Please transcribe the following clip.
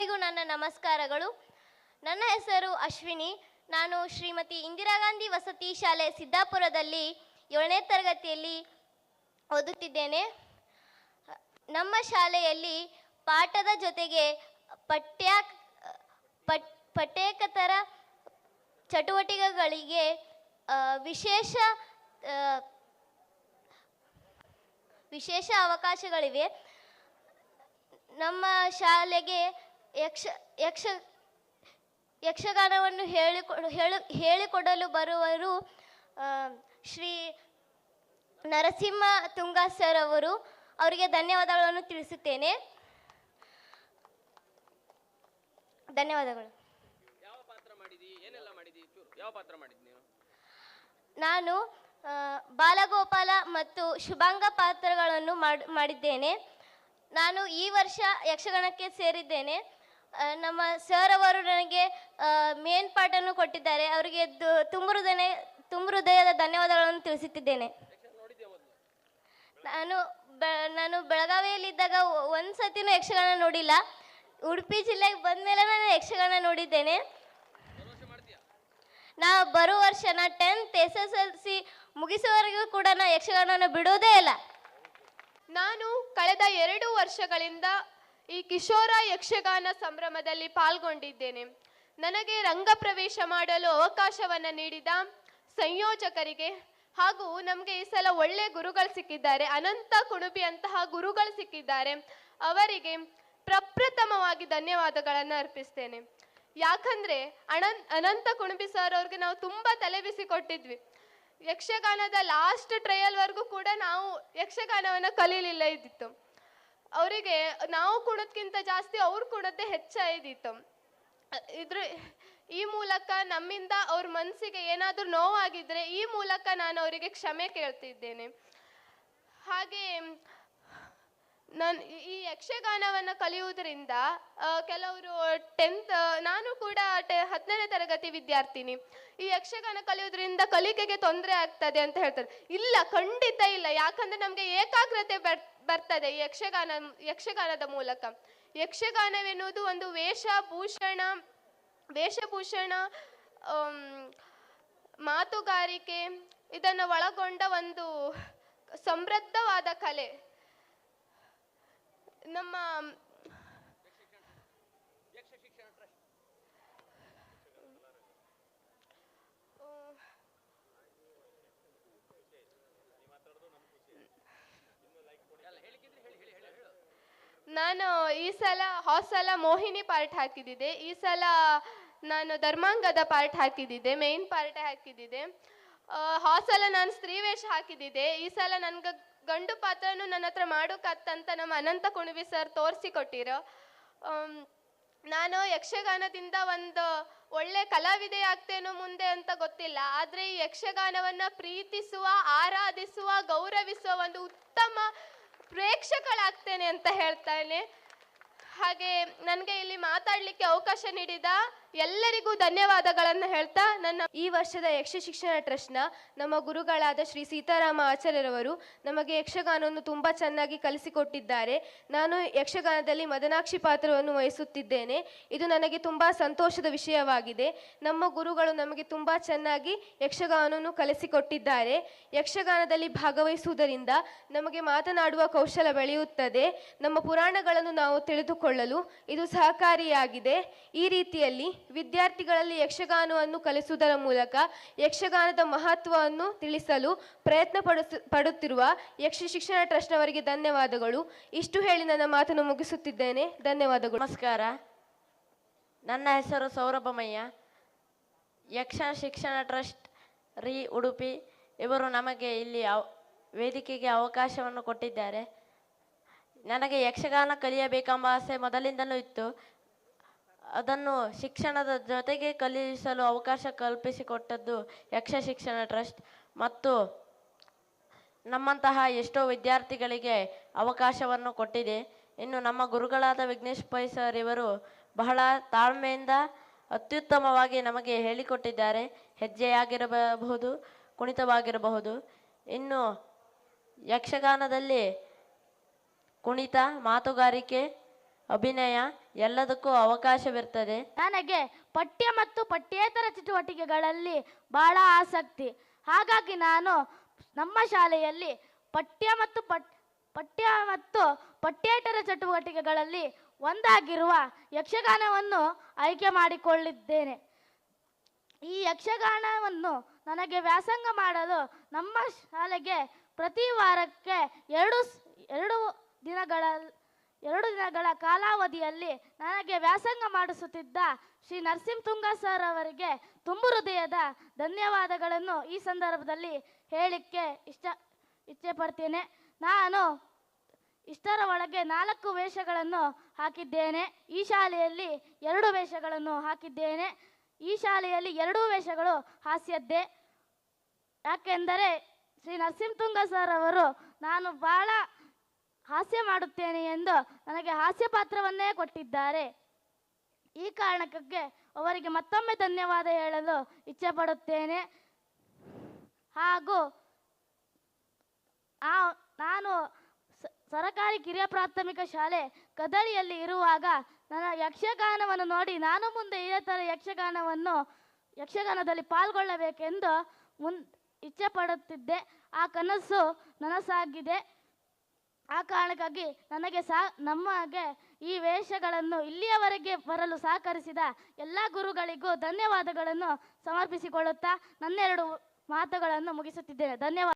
ಎಲ್ಲರಿಗೂ ನನ್ನ ನಮಸ್ಕಾರಗಳು. ನನ್ನ ಹೆಸರು ಅಶ್ವಿನಿ. ನಾನು ಶ್ರೀಮತಿ ಇಂದಿರಾ ಗಾಂಧಿ ವಸತಿ ಶಾಲೆ ಸಿದ್ದಾಪುರದಲ್ಲಿ 7ನೇ ತರಗತಿಯಲ್ಲಿ ಓದುತ್ತಿದ್ದೇನೆ. ನಮ್ಮ ಶಾಲೆಯಲ್ಲಿ ಪಾಠದ ಜೊತೆಗೆ ಪಠ್ಯೇತರ ಚಟುವಟಿಕೆಗಳಿಗೆ ವಿಶೇಷ ಅವಕಾಶಗಳಿವೆ. ನಮ್ಮ ಶಾಲೆಗೆ ಯಕ್ಷಗಾನವನ್ನು ಹೇಳಿಕೊಡಲು ಬರುವರು ಶ್ರೀ ನರಸಿಂಹ ತುಂಗ ಸರ್ ಅವರು. ಅವರಿಗೆ ಧನ್ಯವಾದಗಳನ್ನು ತಿಳಿಸುತ್ತೇನೆ. ಧನ್ಯವಾದಗಳು. ನಾನು ಬಾಲಗೋಪಾಲ ಮತ್ತು ಶುಭಾಂಗ ಪಾತ್ರಗಳನ್ನು ಮಾಡಿದ್ದೇನೆ. ನಾನು ಈ ವರ್ಷ ಯಕ್ಷಗಾನಕ್ಕೆ ಸೇರಿದ್ದೇನೆ. ನಮ್ಮ ಸರ್ ಅವರು ನನಗೆ ಮೇನ್ ಪಾಠನ್ನು ಕೊಟ್ಟಿದ್ದಾರೆ. ಅವರಿಗೆ ತುಂಬ ಹೃದಯದ ಧನ್ಯವಾದಗಳನ್ನು ತಿಳಿಸುತ್ತಿದ್ದೇನೆ. ನಾನು ಬೆಳಗಾವಿಯಲ್ಲಿದ್ದಾಗ ಒಂದು ಸತಿನೂ ಯಕ್ಷಗಾನ ನೋಡಿಲ್ಲ. ಉಡುಪಿ ಜಿಲ್ಲೆಗೆ ಬಂದ ಮೇಲೆ ನಾನು ಯಕ್ಷಗಾನ ನೋಡಿದ್ದೇನೆ. ಬರುವ ವರ್ಷ 10th SSLC ಮುಗಿಸುವವರೆಗೂ ಕೂಡ ಯಕ್ಷಗಾನವನ್ನು ಬಿಡುವುದೇ ಇಲ್ಲ. ನಾನು ಕಳೆದ 2 ವರ್ಷಗಳಿಂದ ಈ ಕಿಶೋರ ಯಕ್ಷಗಾನ ಸಂಭ್ರಮದಲ್ಲಿ ಪಾಲ್ಗೊಂಡಿದ್ದೇನೆ. ನನಗೆ ರಂಗ ಪ್ರವೇಶ ಮಾಡಲು ಅವಕಾಶವನ್ನು ನೀಡಿದ ಸಂಯೋಜಕರಿಗೆ ಹಾಗೂ ನಮಗೆ ಈ ಸಲ ಒಳ್ಳೆ ಗುರುಗಳು ಸಿಕ್ಕಿದ್ದಾರೆ, ಅನಂತ ಕುಣಬಿ ಅಂತಹ ಗುರುಗಳು ಸಿಕ್ಕಿದ್ದಾರೆ. ಅವರಿಗೆ ಪ್ರಪ್ರಥಮವಾಗಿ ಧನ್ಯವಾದಗಳನ್ನು ಅರ್ಪಿಸ್ತೇನೆ. ಯಾಕಂದ್ರೆ ಅನಂತ ಕುಣಬಿ ಸರ್ ಅವ್ರಿಗೆ ನಾವು ತುಂಬಾ ತಲೆ ಬಿಸಿ ಕೊಟ್ಟಿದ್ವಿ. ಯಕ್ಷಗಾನದ ಲಾಸ್ಟ್ ಟ್ರಯಲ್ ವರೆಗೂ ಕೂಡ ನಾವು ಯಕ್ಷಗಾನವನ್ನು ಕಲೀಲಿಲ್ಲ ಇದ್ದಿತ್ತು. ಅವರಿಗೆ ನಾವು ಕುಣದ್ಕಿಂತ ಜಾಸ್ತಿ ಅವ್ರು ಕುಣದ್ದೇ ಹೆಚ್ಚಾಯಿತು. ಈ ಮೂಲಕ ನಮ್ಮಿಂದ ಅವ್ರ ಮನಸ್ಸಿಗೆ ಏನಾದರೂ ನೋವಾಗಿದ್ರೆ ಈ ಮೂಲಕ ನಾನು ಅವರಿಗೆ ಕ್ಷಮೆ ಕೇಳ್ತಿದ್ದೇನೆ. ಹಾಗೆ ಈ ಯಕ್ಷಗಾನವನ್ನು ಕಲಿಯುವುದರಿಂದ ಕೆಲವರು ನಾನು ಕೂಡ 10ನೇ ತರಗತಿ ವಿದ್ಯಾರ್ಥಿನಿ. ಈ ಯಕ್ಷಗಾನ ಕಲಿಯುವುದರಿಂದ ಕಲಿಕೆಗೆ ತೊಂದರೆ ಆಗ್ತದೆ ಅಂತ ಹೇಳ್ತಾರೆ. ಇಲ್ಲ, ಖಂಡಿತ ಇಲ್ಲ. ಯಾಕಂದ್ರೆ ನಮ್ಗೆ ಏಕಾಗ್ರತೆ ಬರ್ತದೆ ಯಕ್ಷಗಾನದ ಮೂಲಕ. ಯಕ್ಷಗಾನವೆನ್ನುವುದು ಒಂದು ವೇಷಭೂಷಣ, ಮಾತುಗಾರಿಕೆ ಇದನ್ನು ಒಳಗೊಂಡ ಒಂದು ಸಮೃದ್ಧವಾದ ಕಲೆ. ನಮ್ಮ ನಾನು ಈ ಸಲ ಹಾಸಲ ಮೋಹಿನಿ ಪಾರ್ಟ್ ಹಾಕಿದ್ದೆ. ಈ ಸಲ ನಾನು ಧರ್ಮಾಂಗದ ಪಾರ್ಟ್ ಹಾಕಿದ್ದೆ, ಮೇನ್ ಪಾರ್ಟ್ ಹಾಕಿದ್ದೆ. ಹಾಸಲ ನಾನು ಸ್ತ್ರೀ ವೇಷ ಹಾಕಿದ್ದೆ. ಈ ಸಲ ನನ್ಗೆ ಗಂಡು ಪಾತ್ರನು ನನ್ನ ಹತ್ರ ಮಾಡೋಕತ್ತಂತ ನಮ್ಮ ಅನಂತ ಕುಣಬಿ ಸರ್ ತೋರಿಸಿಕೊಟ್ಟಿರೋ. ನಾನು ಯಕ್ಷಗಾನದಿಂದ ಒಂದು ಒಳ್ಳೆ ಕಲಾವಿದೆ ಆಗ್ತೇನೋ ಮುಂದೆ ಅಂತ ಗೊತ್ತಿಲ್ಲ. ಆದರೆ ಈ ಯಕ್ಷಗಾನವನ್ನು ಪ್ರೀತಿಸುವ, ಆರಾಧಿಸುವ, ಗೌರವಿಸುವ ಒಂದು ಉತ್ತಮ ಪ್ರೇಕ್ಷಕಳಾಗ್ತೇನೆ ಅಂತ ಹೇಳ್ತಾನೆ. ಹಾಗೆ ನನಗೆ ಇಲ್ಲಿ ಮಾತಾಡಲಿಕ್ಕೆ ಅವಕಾಶ ನೀಡಿದ ಎಲ್ಲರಿಗೂ ಧನ್ಯವಾದಗಳನ್ನು ಹೇಳ್ತಾ ಈ ವರ್ಷದ ಯಕ್ಷ ಶಿಕ್ಷಣ ಟ್ರಸ್ಟ್ನ ನಮ್ಮ ಗುರುಗಳಾದ ಶ್ರೀ ಸೀತಾರಾಮ ಆಚಾರ್ಯರವರು ನಮಗೆ ಯಕ್ಷಗಾನವನ್ನು ತುಂಬ ಚೆನ್ನಾಗಿ ಕಲಿಸಿಕೊಟ್ಟಿದ್ದಾರೆ. ನಾನು ಯಕ್ಷಗಾನದಲ್ಲಿ ಮದನಾಕ್ಷಿ ಪಾತ್ರವನ್ನು ವಹಿಸುತ್ತಿದ್ದೇನೆ. ಇದು ನನಗೆ ತುಂಬ ಸಂತೋಷದ ವಿಷಯವಾಗಿದೆ. ನಮ್ಮ ಗುರುಗಳು ನಮಗೆ ತುಂಬ ಚೆನ್ನಾಗಿ ಯಕ್ಷಗಾನವನ್ನು ಕಲಿಸಿಕೊಟ್ಟಿದ್ದಾರೆ. ಯಕ್ಷಗಾನದಲ್ಲಿ ಭಾಗವಹಿಸುವುದರಿಂದ ನಮಗೆ ಮಾತನಾಡುವ ಕೌಶಲ ಬೆಳೆಯುತ್ತದೆ. ನಮ್ಮ ಪುರಾಣಗಳನ್ನು ನಾವು ತಿಳಿದುಕೊಳ್ಳಲು ಇದು ಸಹಕಾರಿಯಾಗಿದೆ. ಈ ರೀತಿಯಲ್ಲಿ ವಿದ್ಯಾರ್ಥಿಗಳಲ್ಲಿ ಯಕ್ಷಗಾನವನ್ನು ಕಲಿಸುವುದರ ಮೂಲಕ ಯಕ್ಷಗಾನದ ಮಹತ್ವವನ್ನು ತಿಳಿಸಲು ಪ್ರಯತ್ನ ಪಡುತ್ತಿರುವ ಯಕ್ಷ ಶಿಕ್ಷಣ ಟ್ರಸ್ಟ್ನವರಿಗೆ ಧನ್ಯವಾದಗಳು. ಇಷ್ಟು ಹೇಳಿ ನನ್ನ ಮಾತನ್ನು ಮುಗಿಸುತ್ತಿದ್ದೇನೆ. ಧನ್ಯವಾದಗಳು. ನಮಸ್ಕಾರ. ನನ್ನ ಹೆಸರು ಸೌರಭಮಯ್ಯ. ಯಕ್ಷ ಶಿಕ್ಷಣ ಟ್ರಸ್ಟ್ ಉಡುಪಿ ಇವರು ನಮಗೆ ಇಲ್ಲಿ ವೇದಿಕೆಗೆ ಅವಕಾಶವನ್ನು ಕೊಟ್ಟಿದ್ದಾರೆ. ನನಗೆ ಯಕ್ಷಗಾನ ಕಲಿಯಬೇಕೆಂಬ ಆಸೆ ಮೊದಲಿಂದಲೂ ಇತ್ತು. ಅದನ್ನು ಶಿಕ್ಷಣದ ಜೊತೆಗೆ ಕಲಿಸಲು ಅವಕಾಶ ಕಲ್ಪಿಸಿಕೊಟ್ಟದ್ದು ಯಕ್ಷ ಶಿಕ್ಷಣ ಟ್ರಸ್ಟ್ ಮತ್ತು ನಮ್ಮಂತಹ ಎಷ್ಟೋ ವಿದ್ಯಾರ್ಥಿಗಳಿಗೆ ಅವಕಾಶವನ್ನು ಕೊಟ್ಟಿದೆ. ಇನ್ನು ನಮ್ಮ ಗುರುಗಳಾದ ವಿಘ್ನೇಶ್ ಪೈ ಸರ್ ಇವರು ಬಹಳ ತಾಳ್ಮೆಯಿಂದ ಅತ್ಯುತ್ತಮವಾಗಿ ನಮಗೆ ಹೇಳಿಕೊಟ್ಟಿದ್ದಾರೆ. ಹೆಜ್ಜೆಯಾಗಿರಬಹುದು, ಕುಣಿತವಾಗಿರಬಹುದು. ಇನ್ನು ಯಕ್ಷಗಾನದಲ್ಲಿ ಕುಣಿತ, ಮಾತುಗಾರಿಕೆ, ಅಭಿನಯ ಎಲ್ಲದಕ್ಕೂ ಅವಕಾಶವಿರ್ತದೆ. ನನಗೆ ಪಠ್ಯ ಮತ್ತು ಪಠ್ಯೇತರ ಚಟುವಟಿಕೆಗಳಲ್ಲಿ ಬಹಳ ಆಸಕ್ತಿ. ಹಾಗಾಗಿ ನಾನು ನಮ್ಮ ಶಾಲೆಯಲ್ಲಿ ಪಠ್ಯ ಮತ್ತು ಪಠ್ಯೇತರ ಚಟುವಟಿಕೆಗಳಲ್ಲಿ ಒಂದಾಗಿರುವ ಯಕ್ಷಗಾನವನ್ನು ಆಯ್ಕೆ ಮಾಡಿಕೊಳ್ಳಿದ್ದೇನೆ. ಈ ಯಕ್ಷಗಾನವನ್ನು ನನಗೆ ವ್ಯಾಸಂಗ ಮಾಡಲು ನಮ್ಮ ಶಾಲೆಗೆ ಪ್ರತಿ ವಾರಕ್ಕೆ ಎರಡು ದಿನಗಳ ಕಾಲಾವಧಿಯಲ್ಲಿ ನನಗೆ ವ್ಯಾಸಂಗ ಮಾಡಿಸುತ್ತಿದ್ದ ಶ್ರೀ ನರಸಿಂಹತುಂಗ ಸರ್ ಅವರಿಗೆ ತುಂಬು ಹೃದಯದ ಧನ್ಯವಾದಗಳನ್ನು ಈ ಸಂದರ್ಭದಲ್ಲಿ ಹೇಳಲಿಕ್ಕೆ ಇಚ್ಛೆ ಪಡ್ತೇನೆ. ನಾನು ಇಷ್ಟರ ಒಳಗೆ 4 ವೇಷಗಳನ್ನು ಹಾಕಿದ್ದೇನೆ. ಈ ಶಾಲೆಯಲ್ಲಿ 2 ವೇಷಗಳನ್ನು ಹಾಕಿದ್ದೇನೆ. ಈ ಶಾಲೆಯಲ್ಲಿ 2 ವೇಷಗಳು ಹಾಸ್ಯದ್ದೇ. ಯಾಕೆಂದರೆ ಶ್ರೀ ನರಸಿಂಹತುಂಗ ಸರ್ ಅವರು ನಾನು ಬಹಳ ಹಾಸ್ಯ ಮಾಡುತ್ತೇನೆ ಎಂದು ನನಗೆ ಹಾಸ್ಯ ಪಾತ್ರವನ್ನೇ ಕೊಟ್ಟಿದ್ದಾರೆ. ಈ ಕಾರಣಕ್ಕೆ ಅವರಿಗೆ ಮತ್ತೊಮ್ಮೆ ಧನ್ಯವಾದ ಹೇಳಲು ಇಚ್ಛೆ ಪಡುತ್ತೇನೆ. ಹಾಗೂ ನಾನು ಸರಕಾರಿ ಕಿರಿಯ ಪ್ರಾಥಮಿಕ ಶಾಲೆ ಕದಳಿಯಲ್ಲಿ ಇರುವಾಗ ನನ್ನ ಯಕ್ಷಗಾನವನ್ನು ನೋಡಿ ನಾನು ಮುಂದೆ ಇದೇ ಥರ ಯಕ್ಷಗಾನದಲ್ಲಿ ಪಾಲ್ಗೊಳ್ಳಬೇಕೆಂದು ಇಚ್ಛೆ ಪಡುತ್ತಿದ್ದೆ. ಆ ಕನಸು ನನಸಾಗಿದೆ. ಆ ಕಾರಣಕ್ಕಾಗಿ ನಮಗೆ ಈ ವೇಷಗಳನ್ನು ಇಲ್ಲಿಯವರೆಗೆ ಬರಲು ಸಹಕರಿಸಿದ ಎಲ್ಲ ಗುರುಗಳಿಗೂ ಧನ್ಯವಾದಗಳನ್ನು ಸಮರ್ಪಿಸಿಕೊಳ್ಳುತ್ತಾ ನನ್ನೆರಡು ಮಾತುಗಳನ್ನು ಮುಗಿಸುತ್ತಿದ್ದೇನೆ. ಧನ್ಯವಾದ.